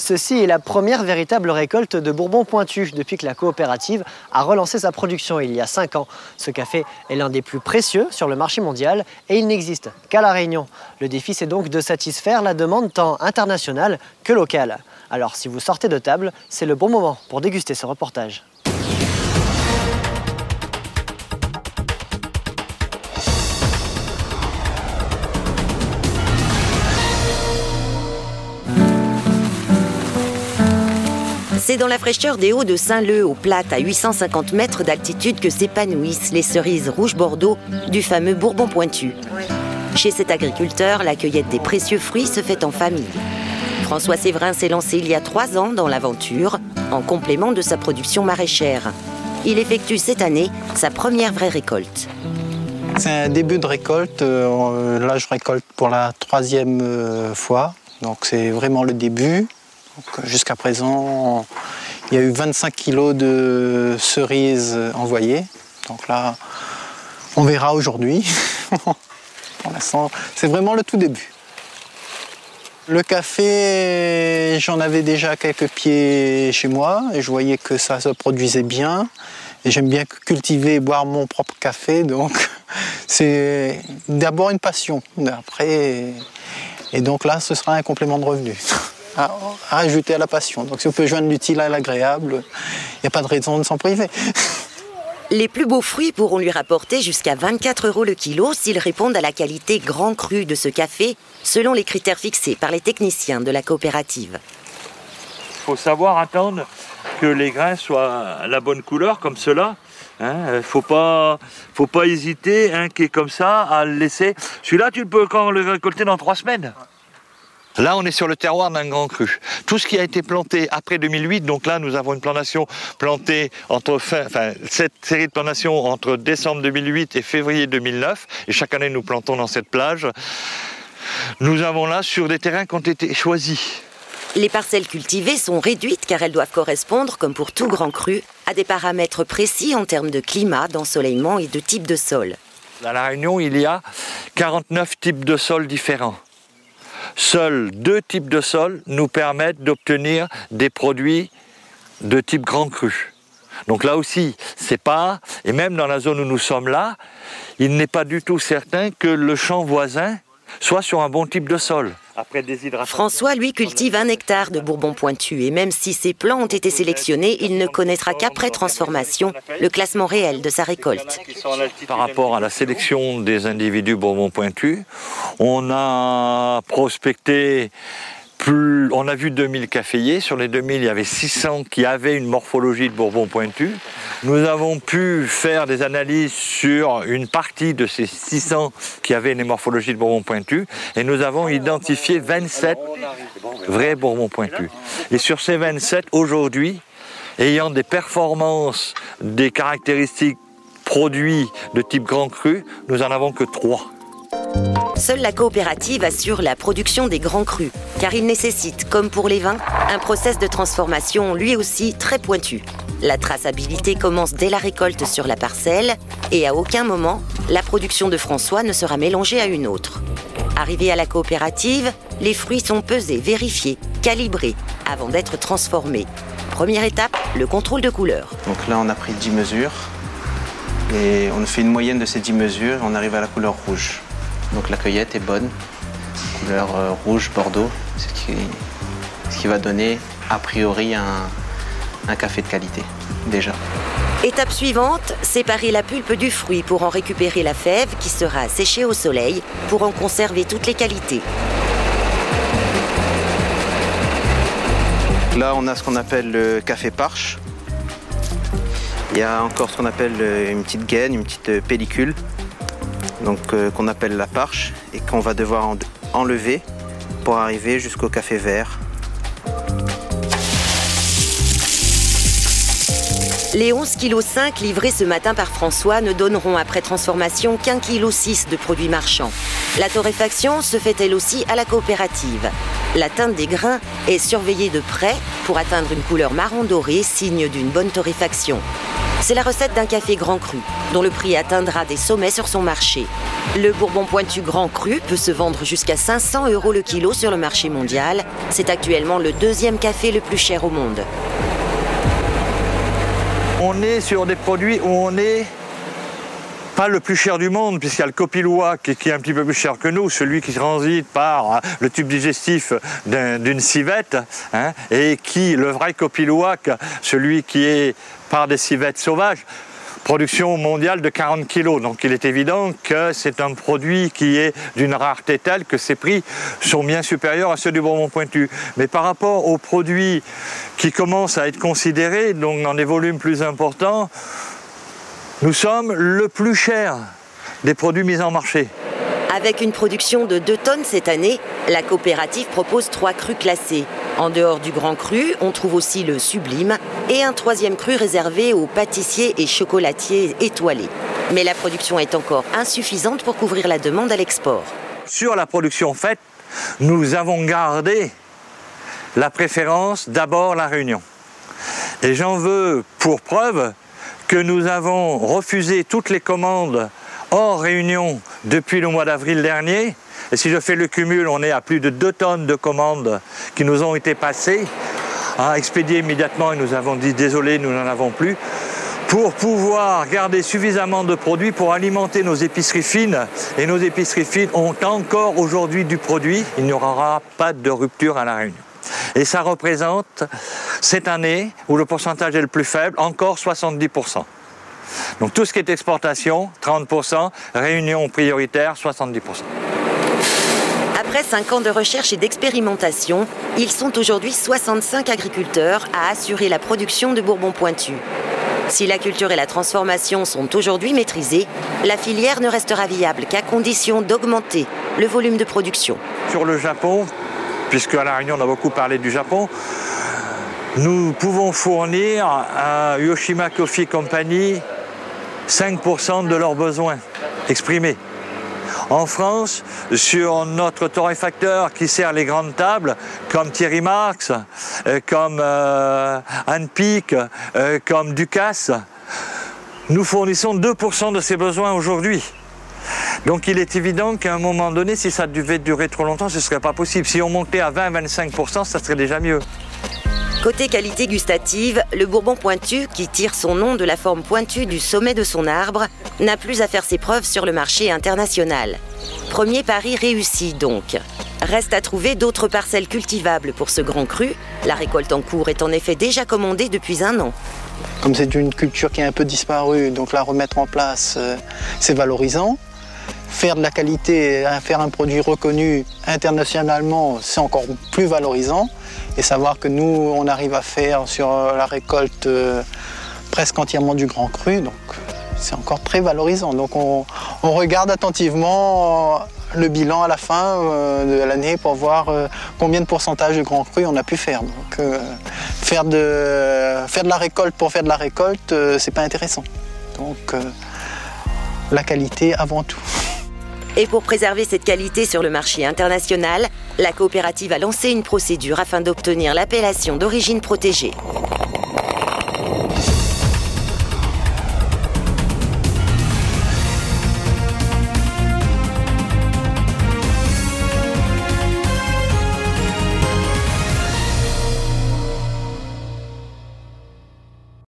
Ceci est la première véritable récolte de Bourbon Pointu depuis que la coopérative a relancé sa production il y a 5 ans. Ce café est l'un des plus précieux sur le marché mondial et il n'existe qu'à La Réunion. Le défi, c'est donc de satisfaire la demande tant internationale que locale. Alors si vous sortez de table, c'est le bon moment pour déguster ce reportage. C'est dans la fraîcheur des Hauts de Saint-Leu, aux Plates, à 850 mètres d'altitude, que s'épanouissent les cerises rouge Bordeaux du fameux Bourbon Pointu. Chez cet agriculteur, la cueillette des précieux fruits se fait en famille. François Séverin s'est lancé il y a 3 ans dans l'aventure, en complément de sa production maraîchère. Il effectue cette année sa première vraie récolte. C'est un début de récolte. Là, je récolte pour la 3e fois. Donc c'est vraiment le début. Jusqu'à présent, il y a eu 25 kilos de cerises envoyées. Donc là, on verra aujourd'hui. Pour l'instant, c'est vraiment le tout début. Le café, j'en avais déjà quelques pieds chez moi et je voyais que ça se produisait bien. Et j'aime bien cultiver et boire mon propre café, donc c'est d'abord une passion. Après, et donc là, ce sera un complément de revenu à ajouter à la passion. Donc si on peut joindre l'utile à l'agréable, il n'y a pas de raison de s'en priver. Les plus beaux fruits pourront lui rapporter jusqu'à 24 € le kilo s'ils répondent à la qualité grand cru de ce café, selon les critères fixés par les techniciens de la coopérative. Il faut savoir attendre que les grains soient à la bonne couleur, comme cela. Faut pas hésiter, qui est comme ça, à le laisser. Celui-là, tu peux quand le récolter dans 3 semaines. Là, on est sur le terroir d'un grand cru. Tout ce qui a été planté après 2008, donc là, nous avons une plantation plantée cette série de plantations entre décembre 2008 et février 2009. Et chaque année, nous plantons dans cette plage. Nous avons là sur des terrains qui ont été choisis. Les parcelles cultivées sont réduites car elles doivent correspondre, comme pour tout grand cru, à des paramètres précis en termes de climat, d'ensoleillement et de type de sol. À La Réunion, il y a 49 types de sols différents. Seuls 2 types de sols nous permettent d'obtenir des produits de type grand cru. Donc là aussi, c'est pas, et même dans la zone où nous sommes là, il n'est pas du tout certain que le champ voisin soit sur un bon type de sol. François, lui, cultive 1 hectare de Bourbon Pointu et même si ses plants ont été sélectionnés, il ne connaîtra qu'après transformation le classement réel de sa récolte. Par rapport à la sélection des individus Bourbon Pointu, on a prospecté on a vu 2000 caféiers. Sur les 2000, il y avait 600 qui avaient une morphologie de Bourbon Pointu. Nous avons pu faire des analyses sur une partie de ces 600 qui avaient une morphologie de Bourbon Pointu et nous avons identifié 27 vrais Bourbon Pointu. Et sur ces 27, aujourd'hui, ayant des performances, des caractéristiques produits de type grand cru, nous en avons que 3. Seule la coopérative assure la production des grands crus, car il nécessite, comme pour les vins, un process de transformation lui aussi très pointu. La traçabilité commence dès la récolte sur la parcelle et à aucun moment, la production de François ne sera mélangée à une autre. Arrivés à la coopérative, les fruits sont pesés, vérifiés, calibrés, avant d'être transformés. Première étape, le contrôle de couleur. Donc là, on a pris 10 mesures et on fait une moyenne de ces 10 mesures et on arrive à la couleur rouge. Donc la cueillette est bonne, couleur rouge bordeaux, ce qui va donner a priori un café de qualité, déjà. Étape suivante, séparer la pulpe du fruit pour en récupérer la fève qui sera séchée au soleil pour en conserver toutes les qualités. Là, on a ce qu'on appelle le café parche. Il y a encore ce qu'on appelle une petite gaine, une petite pellicule. Donc qu'on appelle la parche et qu'on va devoir enlever pour arriver jusqu'au café vert. Les 11,5 kg livrés ce matin par François ne donneront après transformation qu'1,6 kg de produits marchands. La torréfaction se fait elle aussi à la coopérative. La teinte des grains est surveillée de près pour atteindre une couleur marron doré, signe d'une bonne torréfaction. C'est la recette d'un café grand cru, dont le prix atteindra des sommets sur son marché. Le Bourbon Pointu Grand Cru peut se vendre jusqu'à 500 € le kilo sur le marché mondial. C'est actuellement le deuxième café le plus cher au monde. On est sur des produits où on n'est pas le plus cher du monde, puisqu'il y a le Copilouac qui est un petit peu plus cher que nous, celui qui transite par le tube digestif d'une civette, et qui, le vrai Copilouac, celui qui est par des civettes sauvages, production mondiale de 40 kg. Donc il est évident que c'est un produit qui est d'une rareté telle que ses prix sont bien supérieurs à ceux du Bourbon Pointu. Mais par rapport aux produits qui commencent à être considérés, donc dans des volumes plus importants, nous sommes le plus cher des produits mis en marché. Avec une production de 2 tonnes cette année, la coopérative propose 3 crus classés. En dehors du grand cru, on trouve aussi le sublime et un 3e cru réservé aux pâtissiers et chocolatiers étoilés. Mais la production est encore insuffisante pour couvrir la demande à l'export. Sur la production faite, nous avons gardé la préférence d'abord la Réunion. Et j'en veux pour preuve que nous avons refusé toutes les commandes hors Réunion depuis le mois d'avril dernier. Et si je fais le cumul, on est à plus de 2 tonnes de commandes qui nous ont été passées, expédiées immédiatement, et nous avons dit désolé, nous n'en avons plus, pour pouvoir garder suffisamment de produits pour alimenter nos épiceries fines. Et nos épiceries fines ont encore aujourd'hui du produit, il n'y aura pas de rupture à La Réunion. Et ça représente, cette année, où le pourcentage est le plus faible, encore 70%. Donc tout ce qui est exportation, 30%, Réunion prioritaire, 70%. Après 5 ans de recherche et d'expérimentation, ils sont aujourd'hui 65 agriculteurs à assurer la production de Bourbon Pointu. Si la culture et la transformation sont aujourd'hui maîtrisées, la filière ne restera viable qu'à condition d'augmenter le volume de production. Sur le Japon, puisque à La Réunion on a beaucoup parlé du Japon, nous pouvons fournir à Yoshima Coffee Company 5% de leurs besoins exprimés. En France, sur notre torréfacteur qui sert les grandes tables, comme Thierry Marx, comme Anne Pic, comme Ducasse, nous fournissons 2% de ces besoins aujourd'hui. Donc il est évident qu'à un moment donné, si ça devait durer trop longtemps, ce ne serait pas possible. Si on montait à 20-25%, ça serait déjà mieux. Côté qualité gustative, le Bourbon Pointu, qui tire son nom de la forme pointue du sommet de son arbre, n'a plus à faire ses preuves sur le marché international. Premier pari réussi donc. Reste à trouver d'autres parcelles cultivables pour ce grand cru. La récolte en cours est en effet déjà commandée depuis 1 an. Comme c'est une culture qui est un peu disparue, donc la remettre en place, c'est valorisant. Faire de la qualité, faire un produit reconnu internationalement, c'est encore plus valorisant. Et savoir que nous, on arrive à faire sur la récolte presque entièrement du grand cru, donc c'est encore très valorisant. Donc on regarde attentivement le bilan à la fin de l'année pour voir combien de pourcentage de grand cru on a pu faire. Donc faire de la récolte pour faire de la récolte, c'est pas intéressant. Donc la qualité avant tout. Et pour préserver cette qualité sur le marché international, la coopérative a lancé une procédure afin d'obtenir l'appellation d'origine protégée.